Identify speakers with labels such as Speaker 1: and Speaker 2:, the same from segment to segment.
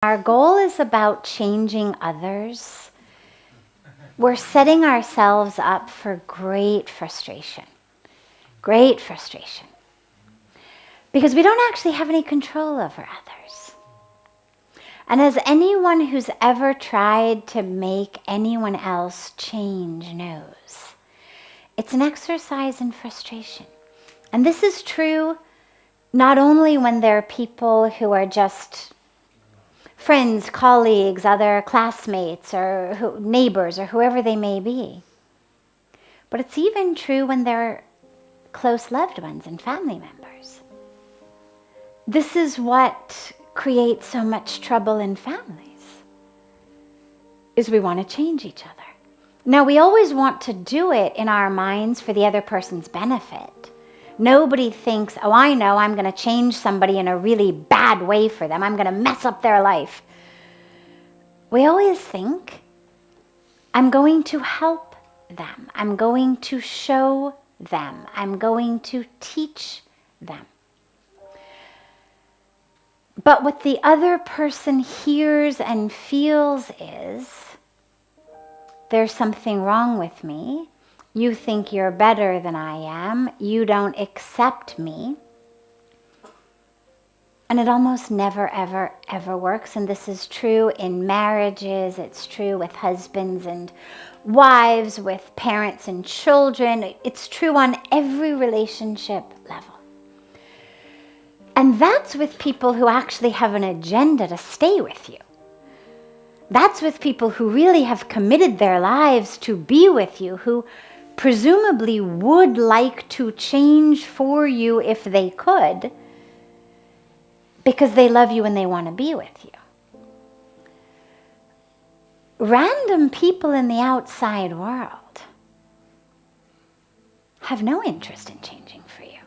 Speaker 1: our goal is about changing others, we're setting ourselves up for great frustration. Great frustration. Because we don't actually have any control over others. And as anyone who's ever tried to make anyone else change knows, it's an exercise in frustration. And this is true not only when there are people who are just friends, colleagues, other classmates, or neighbors, or whoever they may be. But it's even true when they're close loved ones and family members. This is what creates so much trouble in families, is we want to change each other. Now, we always want to do it in our minds for the other person's benefit. Nobody thinks, oh, I know I'm going to change somebody in a really bad way for them. I'm going to mess up their life. We always think, I'm going to help them. I'm going to show them. I'm going to teach them. But what the other person hears and feels is, there's something wrong with me. You think you're better than I am. You don't accept me. And it almost never, ever, ever works. And this is true in marriages. It's true with husbands and wives, with parents and children. It's true on every relationship level. And that's with people who actually have an agenda to stay with you. That's with people who really have committed their lives to be with you, who presumably would like to change for you if they could, because they love you and they want to be with you. Random people in the outside world have no interest in changing for you.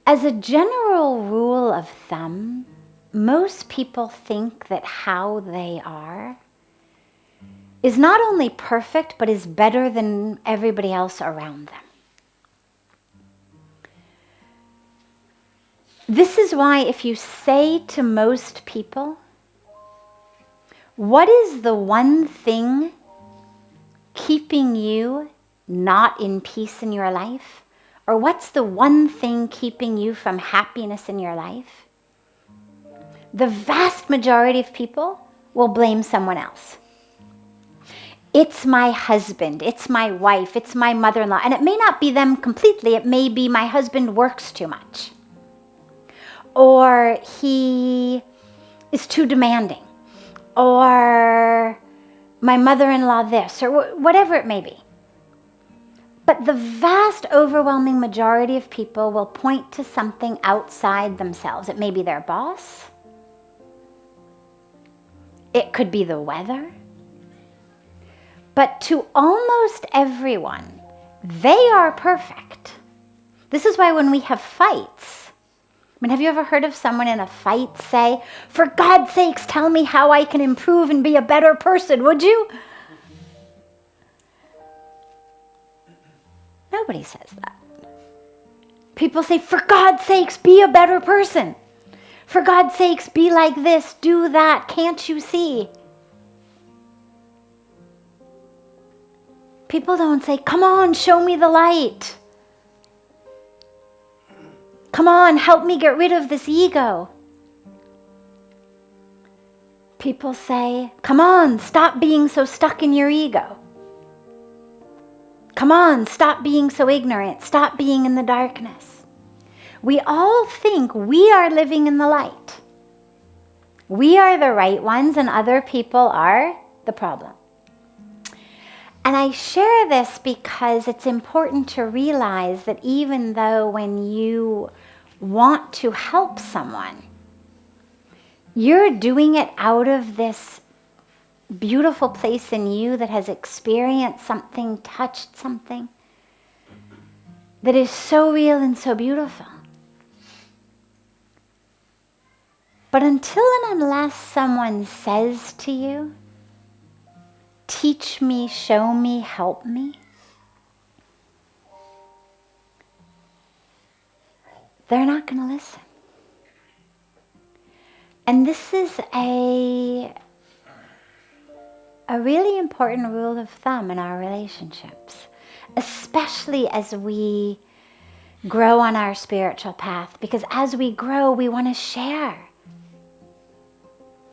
Speaker 1: As a general rule of thumb, most people think that how they are is not only perfect, but is better than everybody else around them. This is why if you say to most people, what is the one thing keeping you not in peace in your life? Or what's the one thing keeping you from happiness in your life? The vast majority of people will blame someone else. It's my husband, it's my wife, it's my mother-in-law. And it may not be them completely. It may be my husband works too much. Or he is too demanding. Or my mother-in-law this, or whatever it may be. But the vast overwhelming majority of people will point to something outside themselves. It may be their boss. It could be the weather. But to almost everyone, they are perfect. This is why when we have fights, have you ever heard of someone in a fight say, for God's sakes, tell me how I can improve and be a better person, would you? Nobody says that. People say, for God's sakes, be a better person. For God's sakes, be like this, do that, can't you see? People don't say, come on, show me the light. Come on, help me get rid of this ego. People say, come on, stop being so stuck in your ego. Come on, stop being so ignorant. Stop being in the darkness. We all think we are living in the light. We are the right ones and other people are the problem. And I share this because it's important to realize that even though when you want to help someone, you're doing it out of this beautiful place in you that has experienced something, touched something that is so real and so beautiful. But until and unless someone says to you, teach me, show me, help me, they're not going to listen. And this is a really important rule of thumb in our relationships, especially as we grow on our spiritual path, because as we grow, we want to share.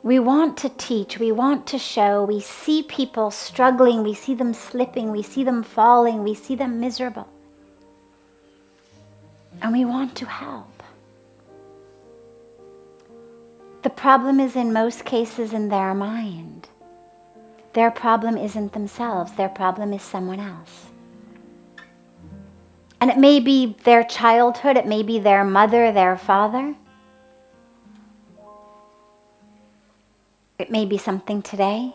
Speaker 1: We want to teach, we want to show, we see people struggling, we see them slipping, we see them falling, we see them miserable. And we want to help. The problem is in most cases in their mind. Their problem isn't themselves, their problem is someone else. And it may be their childhood, it may be their mother, their father. It may be something today.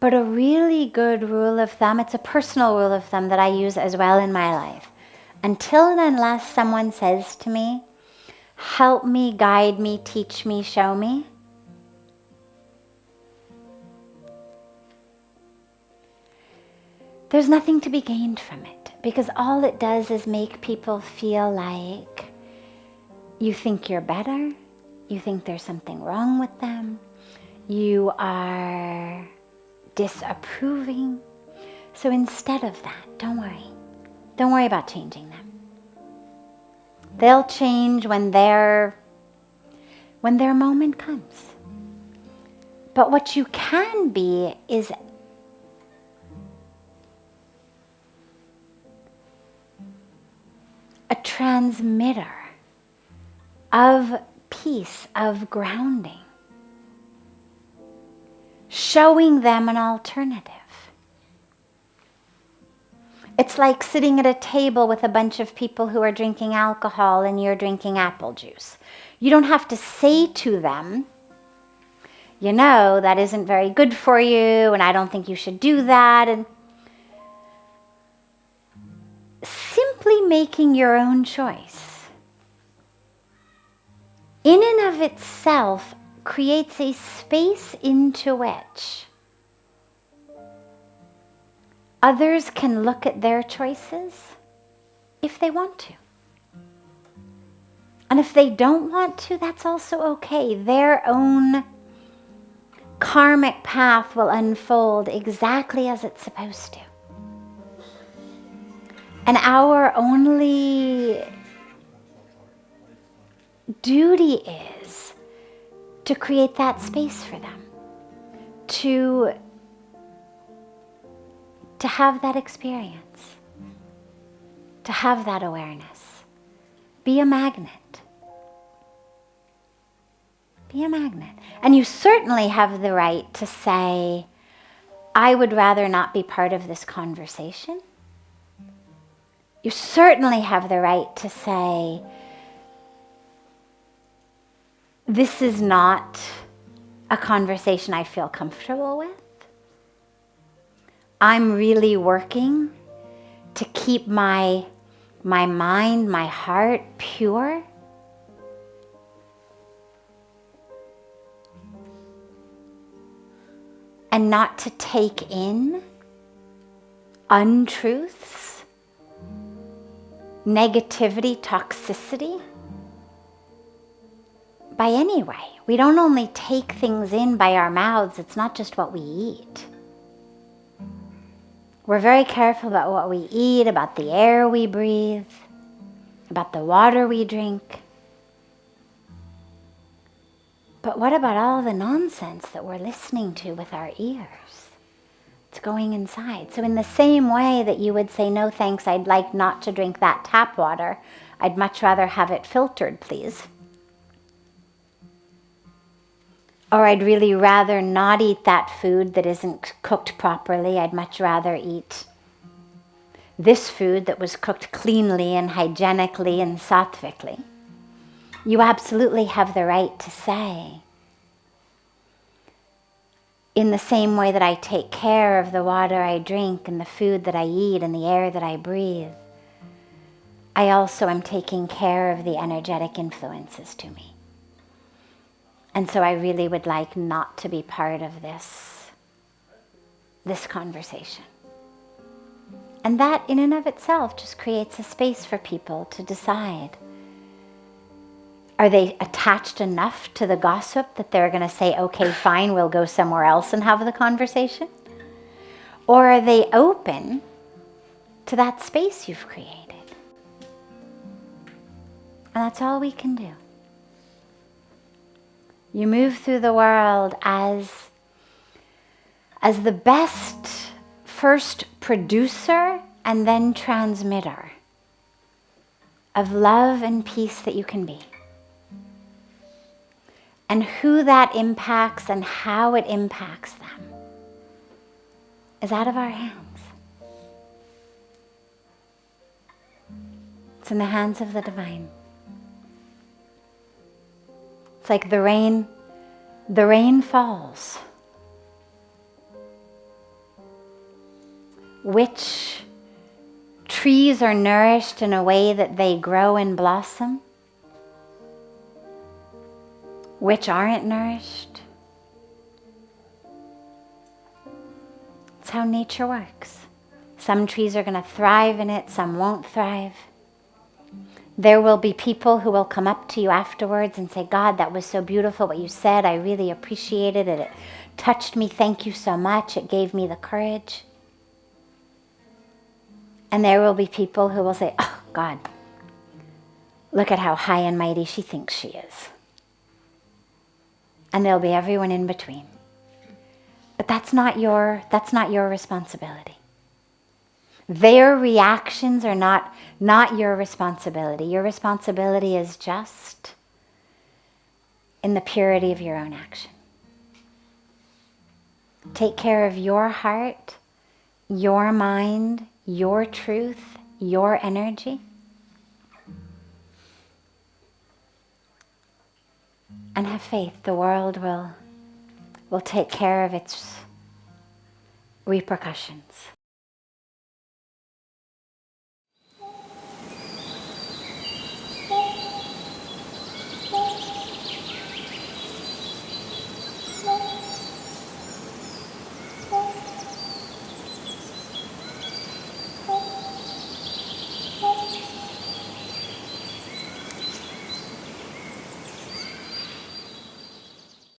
Speaker 1: But a really good rule of thumb, it's a personal rule of thumb that I use as well in my life. Until and unless someone says to me, help me, guide me, teach me, show me, there's nothing to be gained from it. Because all it does is make people feel like you think you're better, you think there's something wrong with them, you are disapproving. So instead of that, don't worry. Don't worry about changing them. They'll change when their moment comes. But what you can be is a transmitter of peace, of grounding, showing them an alternative. It's like sitting at a table with a bunch of people who are drinking alcohol and you're drinking apple juice. You don't have to say to them, you know, that isn't very good for you and I don't think you should do that. And simply making your own choice in and of itself creates a space into which others can look at their choices if they want to. And if they don't want to, that's also okay. Their own karmic path will unfold exactly as it's supposed to. And our only duty is to create that space for them, to have that experience, to have that awareness. Be a magnet. Be a magnet. And you certainly have the right to say, I would rather not be part of this conversation. You certainly have the right to say, this is not a conversation I feel comfortable with. I'm really working to keep my mind, my heart pure. And not to take in untruths, negativity, toxicity. By any way. We don't only take things in by our mouths, it's not just what we eat. We're very careful about what we eat, about the air we breathe, about the water we drink. But what about all the nonsense that we're listening to with our ears? It's going inside. So in the same way that you would say, no thanks, I'd like not to drink that tap water, I'd much rather have it filtered, please. Or I'd really rather not eat that food that isn't cooked properly. I'd much rather eat this food that was cooked cleanly and hygienically and sattvically. You absolutely have the right to say, in the same way that I take care of the water I drink and the food that I eat and the air that I breathe, I also am taking care of the energetic influences to me. And so I really would like not to be part of this conversation. And that in and of itself just creates a space for people to decide, Are they attached enough to the gossip that they're going to say, okay, fine, we'll go somewhere else and have the conversation? Or are they open to that space you've created? And that's all we can do. You move through the world as the best first producer and then transmitter of love and peace that you can be. And who that impacts and how it impacts them is out of our hands. It's in the hands of the divine. It's like the rain falls. Which trees are nourished in a way that they grow and blossom? Which aren't nourished? It's how nature works. Some trees are going to thrive in it, some won't thrive. There will be people who will come up to you afterwards and say, God, that was so beautiful what you said. I really appreciated it. It touched me. Thank you so much. It gave me the courage. And there will be people who will say, oh, God, look at how high and mighty she thinks she is. And there'll be everyone in between. But that's not your responsibility. Their reactions are not your responsibility. Your responsibility is just in the purity of your own action. Take care of your heart, your mind, your truth, your energy. And have faith. The world will take care of its repercussions.